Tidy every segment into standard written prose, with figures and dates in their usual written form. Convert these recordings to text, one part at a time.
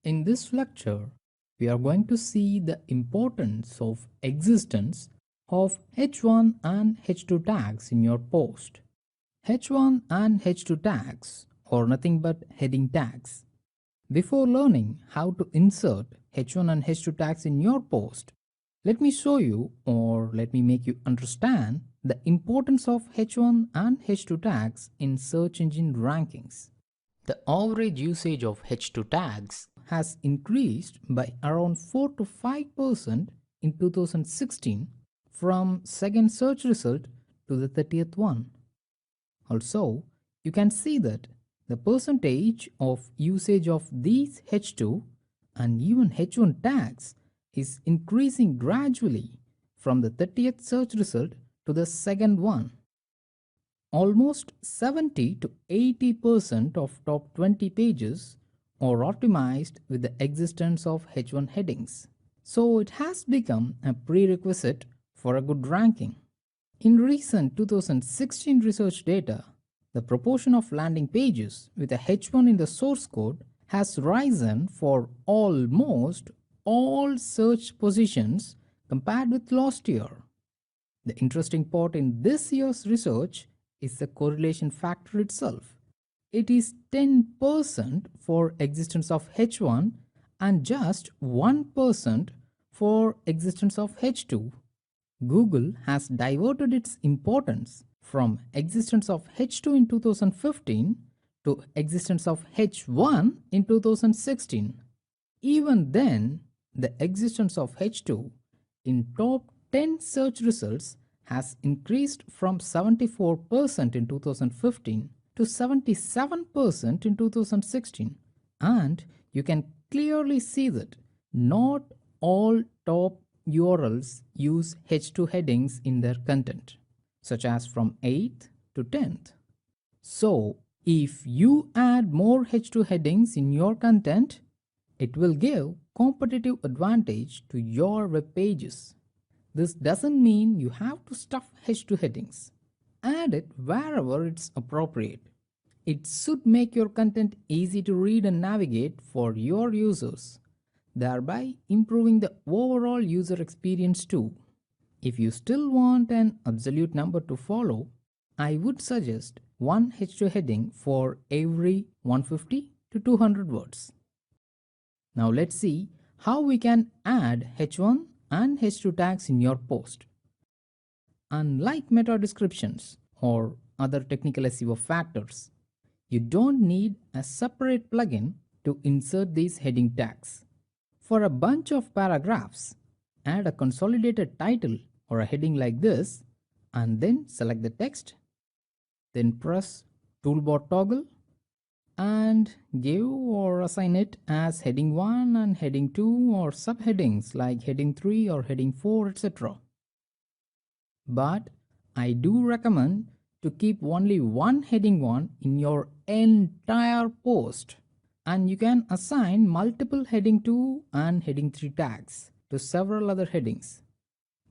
In this lecture, we are going to see the importance of existence of H1 and H2 tags in your post. H1 and H2 tags are nothing but heading tags. Before learning how to insert H1 and H2 tags in your post, let me show you or let me make you understand the importance of H1 and H2 tags in search engine rankings. The average usage of H2 tags has increased by around 4 to 5% in 2016 from second search result to the 30th one. Also, you can see that the percentage of usage of these H2 and even H1 tags is increasing gradually from the 30th search result to the second one. Almost 70 to 80% of top 20 pages are optimized with the existence of H1 headings. So it has become a prerequisite for a good ranking. In recent 2016 research data, the proportion of landing pages with a H1 in the source code has risen for almost all search positions compared with last year. The interesting part in this year's research is the correlation factor itself. It is 10% for existence of H1 and just 1% for existence of H2. Google has diverted its importance from existence of H2 in 2015 to existence of H1 in 2016. Even then, the existence of H2 in top 10 search results has increased from 74% in 2015 to 77% in 2016. And you can clearly see that not all top URLs use H2 headings in their content, such as from 8th to 10th. So, if you add more H2 headings in your content, it will give competitive advantage to your web pages. This doesn't mean you have to stuff H2 headings. Add it wherever it's appropriate. It should make your content easy to read and navigate for your users, thereby improving the overall user experience too. If you still want an absolute number to follow, I would suggest one H2 heading for every 150 to 200 words. Now let's see how we can add H1 and H2 tags in your post. Unlike meta descriptions or other technical SEO factors, you don't need a separate plugin to insert these heading tags. For a bunch of paragraphs, add a consolidated title or a heading like this and then select the text. Then press toolbar toggle and give or assign it as heading 1 and heading 2 or subheadings like heading 3 or heading 4, etc. But I do recommend to keep only one heading 1 in your entire post, and you can assign multiple heading 2 and heading 3 tags to several other headings.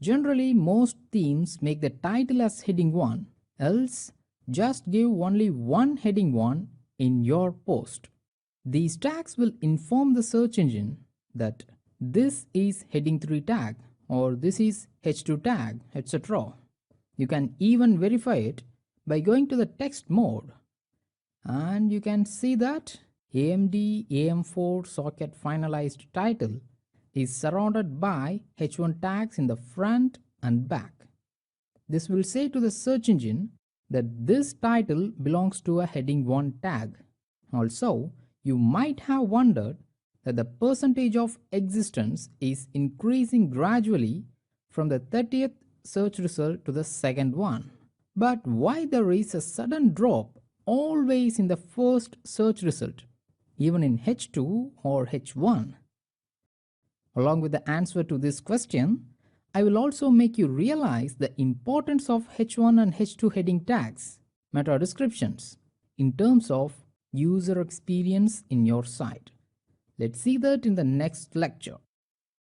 Generally, most themes make the title as heading 1, else just give only one heading 1 in your post. These tags will inform the search engine that this is heading 3 tag or this is H2 tag, etc. You can even verify it by going to the text mode, and you can see that AMD AM4 socket finalized title is surrounded by H1 tags in the front and back. This will say to the search engine that this title belongs to a heading 1 tag. Also, you might have wondered that the percentage of existence is increasing gradually from the 30th search result to the second one. But why there is a sudden drop always in the first search result, even in H2 or H1? Along with the answer to this question, I will also make you realize the importance of H1 and H2 heading tags, meta descriptions, in terms of user experience in your site. Let's see that in the next lecture.